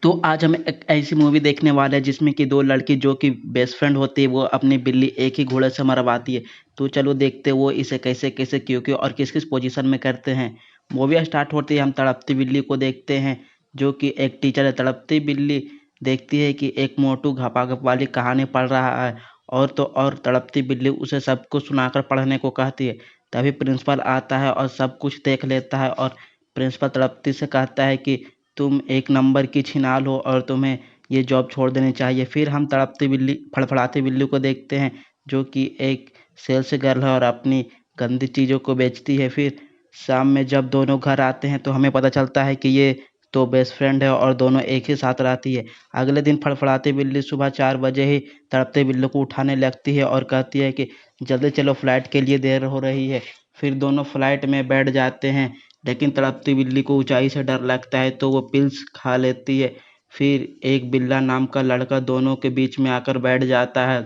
तो आज हम एक ऐसी मूवी देखने वाले हैं जिसमें कि दो लड़की जो कि बेस्ट फ्रेंड होती है वो अपनी बिल्ली एक ही घोड़े से मरवाती है। तो चलो देखते हैं वो इसे कैसे कैसे क्यों क्यों और किस किस पोजीशन में करते हैं। मूवी स्टार्ट होती है, हम तड़पती बिल्ली को देखते हैं जो कि एक टीचर है। तड़पती बिल्ली देखती है कि एक मोटू घपाघप वाली कहानी पढ़ रहा है और तो और तड़पती बिल्ली उसे सब कुछ सुनाकर पढ़ने को कहती है। तभी प्रिंसिपल आता है और सब कुछ देख लेता है और प्रिंसिपल तड़पती से कहता है कि तुम एक नंबर की छिनाल हो और तुम्हें ये जॉब छोड़ देनी चाहिए। फिर हम तड़पती बिल्ली फड़फड़ाती बिल्ली को देखते हैं जो कि एक सेल्स गर्ल है और अपनी गंदी चीज़ों को बेचती है। फिर शाम में जब दोनों घर आते हैं तो हमें पता चलता है कि ये तो बेस्ट फ्रेंड है और दोनों एक ही साथ रहती है। अगले दिन फड़फड़ाती बिल्ली सुबह 4 बजे ही तड़पती बिल्ली को उठाने लगती है और कहती है कि जल्दी चलो, फ्लाइट के लिए देर हो रही है। फिर दोनों फ्लाइट में बैठ जाते हैं, लेकिन तड़पती बिल्ली को ऊंचाई से डर लगता है तो वो पिल्स खा लेती है। फिर एक बिल्ला नाम का लड़का दोनों के बीच में आकर बैठ जाता है।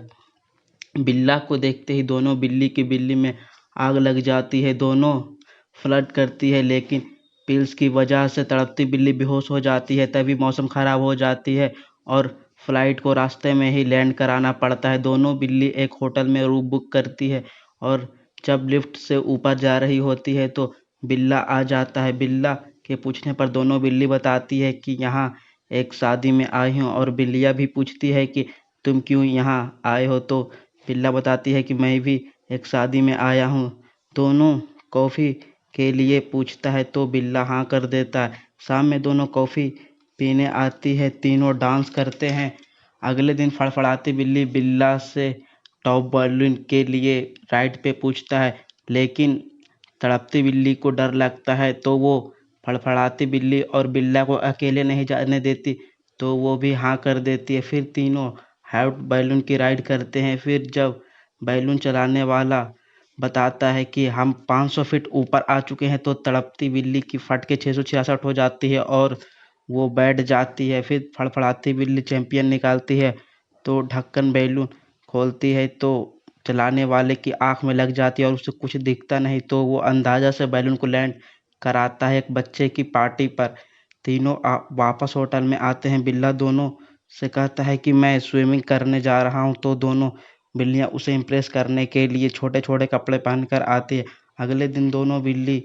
बिल्ला को देखते ही दोनों बिल्ली की बिल्ली में आग लग जाती है। दोनों फ्लर्ट करती है, लेकिन पिल्स की वजह से तड़पती बिल्ली बेहोश हो जाती है। तभी मौसम खराब हो जाती है और फ्लाइट को रास्ते में ही लैंड कराना पड़ता है। दोनों बिल्ली एक होटल में रूम बुक करती है और जब लिफ्ट से ऊपर जा रही होती है तो बिल्ला आ जाता है। बिल्ला के पूछने पर दोनों बिल्ली बताती है कि यहाँ एक शादी में आई हूँ और बिल्लिया भी पूछती है कि तुम क्यों यहाँ आए हो। तो बिल्ला बताती है कि मैं भी एक शादी में आया हूँ। दोनों कॉफ़ी के लिए पूछता है तो बिल्ला हाँ कर देता है। शाम में दोनों कॉफ़ी पीने आती है, तीनों डांस करते हैं। अगले दिन फड़फड़ाती बिल्ली बिल्ला से टॉप बर्लिन के लिए राइड पे पूछता है, लेकिन तड़पती बिल्ली को डर लगता है तो वो फड़फड़ाती बिल्ली और बिल्ला को अकेले नहीं जाने देती, तो वो भी हाँ कर देती है। फिर तीनों हॉट बैलून की राइड करते हैं। फिर जब बैलून चलाने वाला बताता है कि हम 500 फीट ऊपर आ चुके हैं तो तड़पती बिल्ली की फट के 666 हो जाती है और वो बैठ जाती है। फिर फड़फड़ाती बिल्ली चैंपियन निकालती है तो ढक्कन बैलून खोलती है तो चलाने वाले की आँख में लग जाती है और उसे कुछ दिखता नहीं, तो वो अंदाज़ा से बैलून को लैंड कराता है एक बच्चे की पार्टी पर। तीनों वापस होटल में आते हैं। बिल्ला दोनों से कहता है कि मैं स्विमिंग करने जा रहा हूँ, तो दोनों बिल्लियाँ उसे इम्प्रेस करने के लिए छोटे छोटे कपड़े पहनकर आती है। अगले दिन दोनों बिल्ली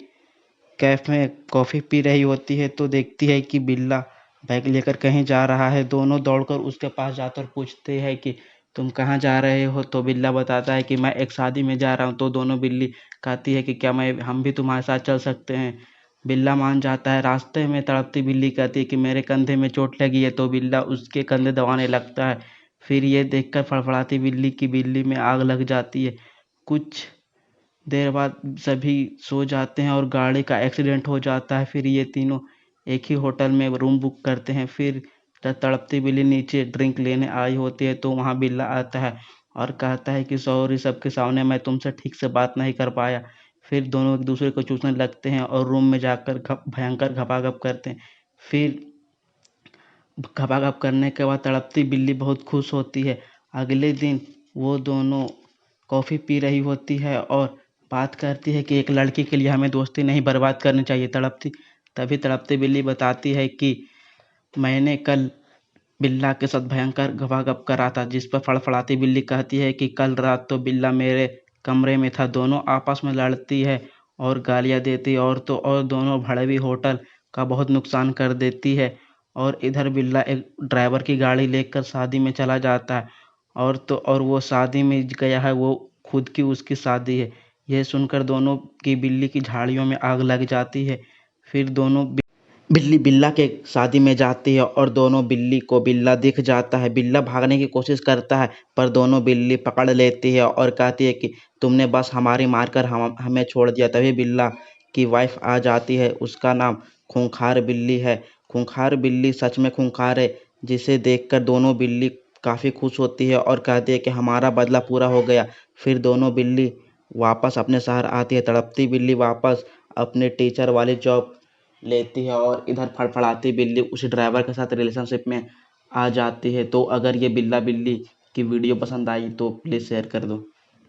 कैफ़े में कॉफ़ी पी रही होती है तो देखती है कि बिल्ला बैग लेकर कहीं जा रहा है। दोनों दौड़कर उसके पास जाकर पूछते हैं कि तुम कहाँ जा रहे हो। तो बिल्ला बताता है कि मैं एक शादी में जा रहा हूँ। तो दोनों बिल्ली कहती है कि क्या मैं हम भी तुम्हारे साथ चल सकते हैं। बिल्ला मान जाता है। रास्ते में तड़पती बिल्ली कहती है कि मेरे कंधे में चोट लगी है, तो बिल्ला उसके कंधे दबाने लगता है। फिर ये देखकर फड़फड़ाती बिल्ली की बिल्ली में आग लग जाती है। कुछ देर बाद सभी सो जाते हैं और गाड़ी का एक्सीडेंट हो जाता है। फिर ये तीनों एक ही होटल में रूम बुक करते हैं। फिर तड़पती बिल्ली नीचे ड्रिंक लेने आई होती है तो वहाँ बिल्ला आता है और कहता है कि सॉरी, सबके सामने मैं तुमसे ठीक से बात नहीं कर पाया। फिर दोनों एक दूसरे को चूसने लगते हैं और रूम में जाकर भयंकर घपाघप करते हैं। फिर घपाघप करने के बाद तड़पती बिल्ली बहुत खुश होती है। अगले दिन वो दोनों कॉफ़ी पी रही होती है और बात करती है कि एक लड़की के लिए हमें दोस्ती नहीं बर्बाद करनी चाहिए। तभी तड़पती बिल्ली बताती है कि मैंने कल बिल्ला के साथ भयंकर गपागप करा था, जिस पर फड़फड़ाती बिल्ली कहती है कि कल रात तो बिल्ला मेरे कमरे में था। दोनों आपस में लड़ती है और गालियाँ देती है और तो और दोनों भड़वी होटल का बहुत नुकसान कर देती है। और इधर बिल्ला एक ड्राइवर की गाड़ी लेकर शादी में चला जाता है और तो और वो शादी में गया है, वो खुद की उसकी शादी है। यह सुनकर दोनों की बिल्ली की झाड़ियों में आग लग जाती है। फिर दोनों बिल्ली बिल्ला के शादी में जाती है और दोनों बिल्ली को बिल्ला दिख जाता है। बिल्ला भागने की कोशिश करता है पर दोनों बिल्ली पकड़ लेती है और कहती है कि तुमने बस हमारी मारकर हमें छोड़ दिया। तभी बिल्ला की वाइफ आ जाती है, उसका नाम खूंखार बिल्ली है। खूंखार बिल्ली सच में खूंखार है, जिसे देखकर दोनों बिल्ली काफ़ी खुश होती है और कहती है कि हमारा बदला पूरा हो गया। फिर दोनों बिल्ली वापस अपने शहर आती है। तड़पती बिल्ली वापस अपने टीचर वाली जॉब लेती है और इधर फड़फड़ाती बिल्ली उसी ड्राइवर के साथ रिलेशनशिप में आ जाती है। तो अगर ये बिल्ला बिल्ली की वीडियो पसंद आई तो प्लीज़ शेयर कर दो।